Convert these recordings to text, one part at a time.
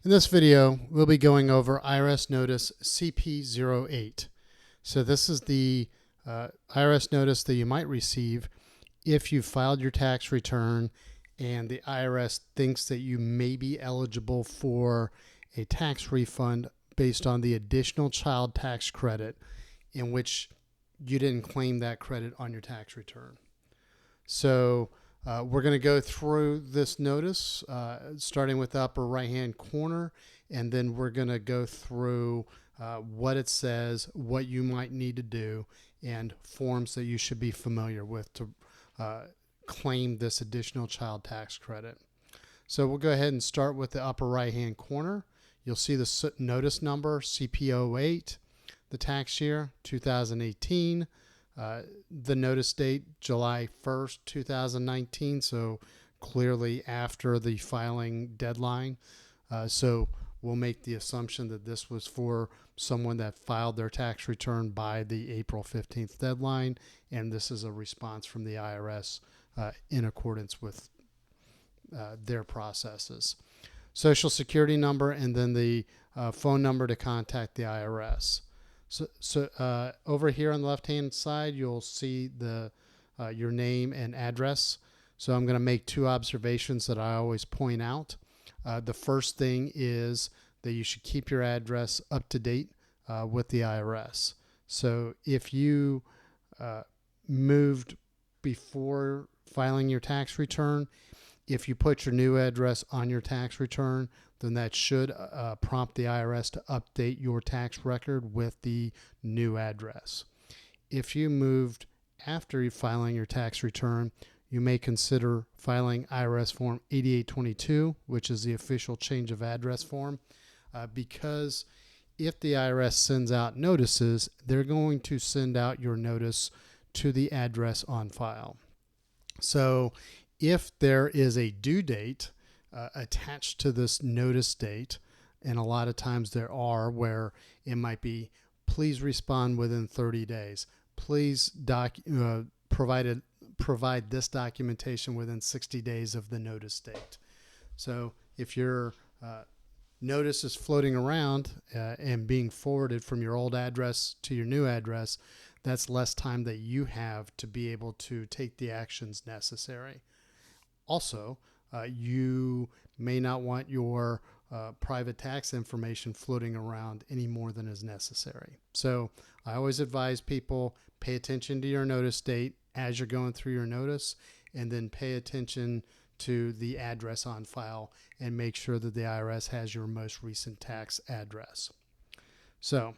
In this video, we'll be going over IRS Notice CP08. So this is the IRS notice that you might receive if you filed your tax return and the IRS thinks that you may be eligible for a tax refund based on the additional child tax credit in which you didn't claim that credit on your tax return. So we're going to go through this notice, starting with the upper right-hand corner, and then we're going to go through what it says, what you might need to do, and forms that you should be familiar with to claim this additional child tax credit. So we'll go ahead and start with the upper right-hand corner. You'll see the notice number, CP08, the tax year, 2018. The notice date, July 1st, 2019, so clearly after the filing deadline. So we'll make the assumption that this was for someone that filed their tax return by the April 15th deadline, and this is a response from the IRS in accordance with their processes. Social Security number, and then the phone number to contact the IRS. So over here on the left-hand side, you'll see your name and address. So I'm going to make two observations that I always point out. The first thing is that you should keep your address up to date with the IRS. So if you moved before filing your tax return, if you put your new address on your tax return, then that should prompt the IRS to update your tax record with the new address. If you moved after filing your tax return, you may consider filing IRS Form 8822, which is the official change of address form, because if the IRS sends out notices, they're going to send out your notice to the address on file. So if there is a due date attached to this notice date, and a lot of times there are, where it might be, please respond within 30 days. Please provide this documentation within 60 days of the notice date. So if your notice is floating around and being forwarded from your old address to your new address, that's less time that you have to be able to take the actions necessary. Also, you may not want your private tax information floating around any more than is necessary. So I always advise people, pay attention to your notice date as you're going through your notice, and then pay attention to the address on file and make sure that the IRS has your most recent tax address. So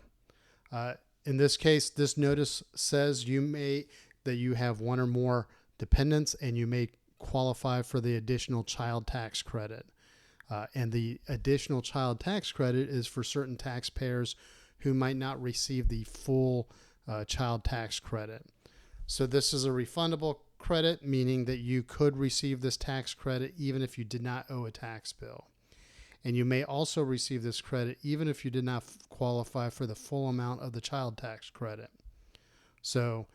in this case, this notice says that you have one or more dependents and you may qualify for the additional child tax credit. And the additional child tax credit is for certain taxpayers who might not receive the full child tax credit. So this is a refundable credit, meaning that you could receive this tax credit even if you did not owe a tax bill. And you may also receive this credit even if you did not qualify for the full amount of the child tax credit. So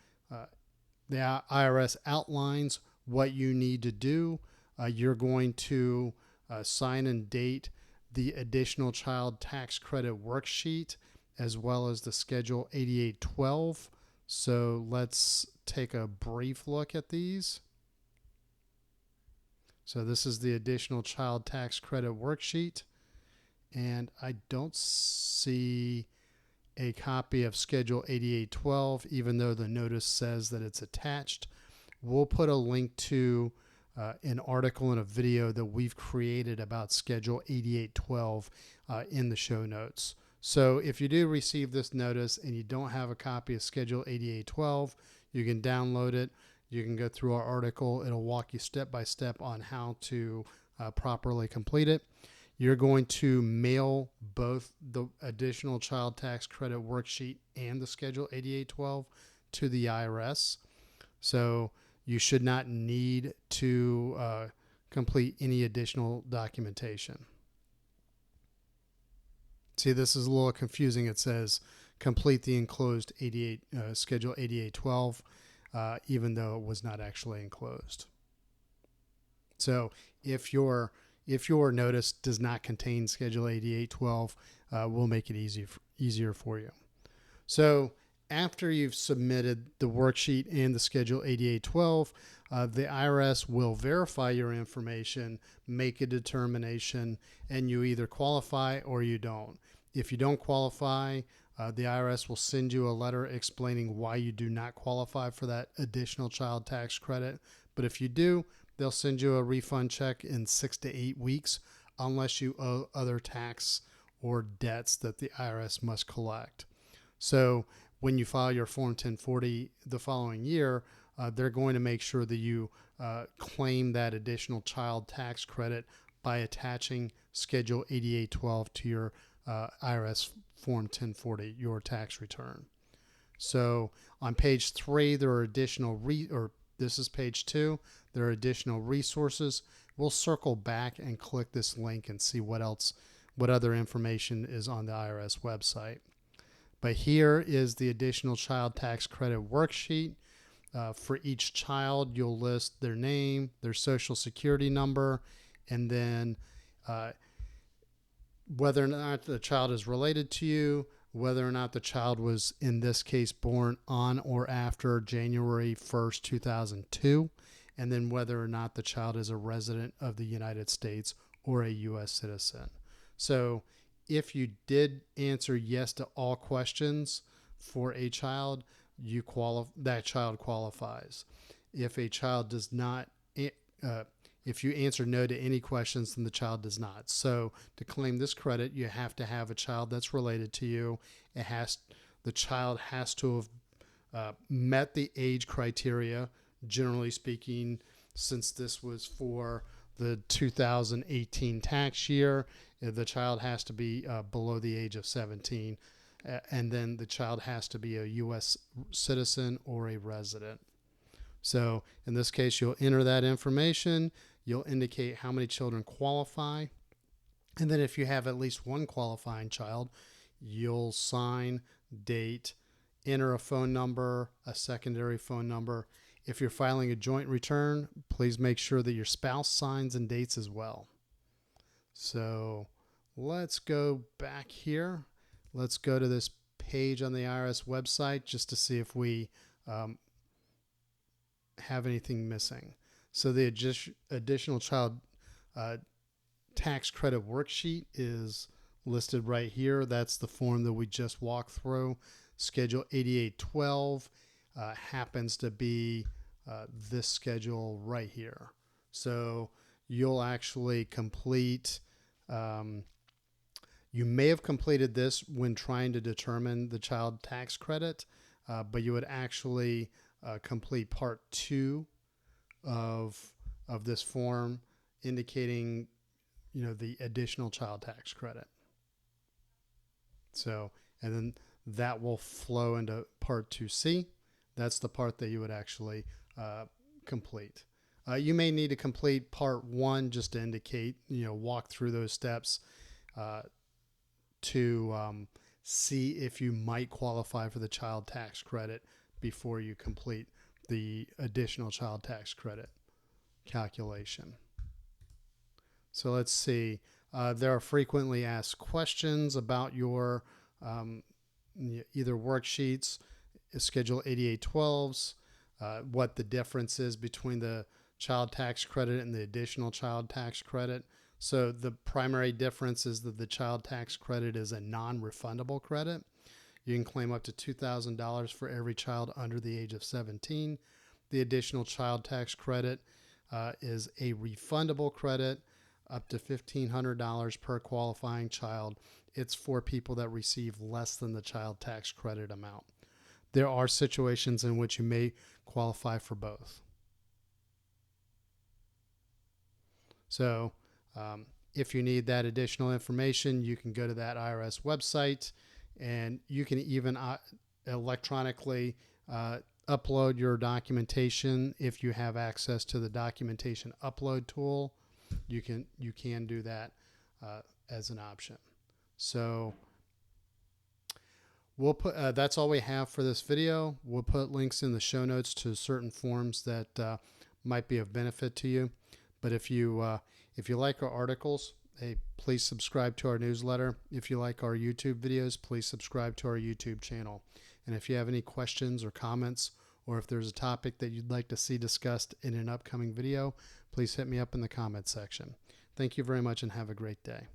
the IRS outlines what you need to do. You're going to sign and date the additional child tax credit worksheet as well as the Schedule 8812. So let's take a brief look at these. So this is the additional child tax credit worksheet, and I don't see a copy of Schedule 8812, even though the notice says that it's attached. We'll put a link to an article and a video that we've created about Schedule 8812 in the show notes. So if you do receive this notice and you don't have a copy of Schedule 8812, you can download it. You can go through our article. It'll walk you step by step on how to properly complete it. You're going to mail both the additional child tax credit worksheet and the Schedule 8812 to the IRS. So you should not need to complete any additional documentation. See, this is a little confusing. It says complete the enclosed Schedule 8812, even though it was not actually enclosed. So if you're if your notice does not contain Schedule 8812, we'll make it easier for you. So after you've submitted the worksheet and the Schedule 8812, the IRS will verify your information, make a determination, and you either qualify or you don't. If you don't qualify, the IRS will send you a letter explaining why you do not qualify for that additional child tax credit. But if you do, they'll send you a refund check in 6 to 8 weeks unless you owe other tax or debts that the IRS must collect. So when you file your Form 1040 the following year, they're going to make sure that you claim that additional child tax credit by attaching Schedule 8812 to your IRS Form 1040, your tax return. So on page 3, there are additional this is page 2. There are additional resources. We'll circle back and click this link and see what other information is on the IRS website. But here is the additional child tax credit worksheet. For each child, you'll list their name, their social security number, and then whether or not the child is related to you, whether or not the child was, in this case, born on or after January 1st, 2002, and then whether or not the child is a resident of the United States or a U.S. citizen. So if you did answer yes to all questions for a child, that child qualifies. If a child does not, if you answer no to any questions, then the child does not. So to claim this credit, you have to have a child that's related to you. The child has to have met the age criteria. Generally speaking, since this was for the 2018 tax year, the child has to be below the age of 17, and then the child has to be a U.S. citizen or a resident. So in this case, you'll enter that information. You'll indicate how many children qualify. And then if you have at least one qualifying child, you'll sign, date, enter a phone number, a secondary phone number. If you're filing a joint return, please make sure that your spouse signs and dates as well. So let's go back here. Let's go to this page on the IRS website just to see if we have anything missing. So the additional child tax credit worksheet is listed right here. That's the form that we just walked through. Schedule 8812 happens to be this schedule right here. So you'll actually complete, you may have completed this when trying to determine the child tax credit, but you would actually complete part 2 of this form indicating, the additional child tax credit. So, and then that will flow into part 2C. That's the part that you would actually complete. You may need to complete part 1 just to indicate, walk through those steps to see if you might qualify for the child tax credit before you complete the additional child tax credit calculation. So let's see. There are frequently asked questions about your either worksheets, Schedule 8812s, what the difference is between the child tax credit and the additional child tax credit. So the primary difference is that the child tax credit is a non-refundable credit. You can claim up to $2,000 for every child under the age of 17. The additional child tax credit is a refundable credit up to $1,500 per qualifying child. It's for people that receive less than the child tax credit amount. There are situations in which you may qualify for both. So if you need that additional information, you can go to that IRS website, and you can even electronically upload your documentation. If you have access to the documentation upload tool, you can do that as an option. So we'll put that's all we have for this video. We'll put links in the show notes to certain forms that might be of benefit to you. But if you If you like our articles, hey, please subscribe to our newsletter. If you like our YouTube videos, please subscribe to our YouTube channel. And if you have any questions or comments, or if there's a topic that you'd like to see discussed in an upcoming video, please hit me up in the comments section. Thank you very much and have a great day.